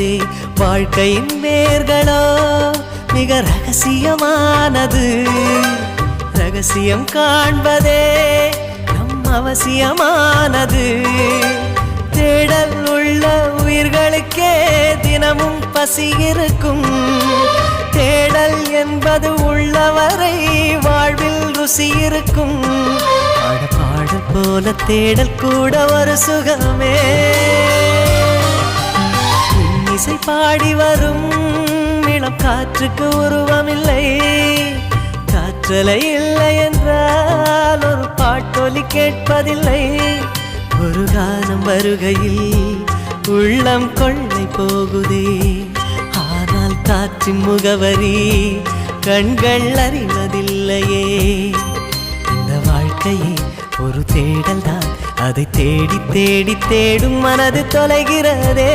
போகுதே. வாழ்க்கையின் வேர்களோ மிக ரகசியமானது. ரகசியம் காண்பதே நம் அவசியமானது. தேடல் உள்ள உயிர்களுக்கே தினமும் பசி இருக்கும். தேடல் என்பது உள்ளவரை வாழ்வில் ருசி இருக்கும். பாடல் போல தேடல் கூட ஒரு சுகமே. இசை பாடி வரும் இளம் காற்றுக்கு உருவமில்லை. காற்றலை இல்லை என்றால் ஒரு பாட்டொலி கேட்பதில்லை. ஒரு காலம் வருகையில் உள்ளம் கொள்ளை போகுதே. ஆனால் காற்றின் முகவரி கண்கள் அறிவதில்லையே. இந்த வாழ்க்கையே ஒரு தேடல் தான். அதை தேடி தேடி தேடும் மனது தொலைகிறதே.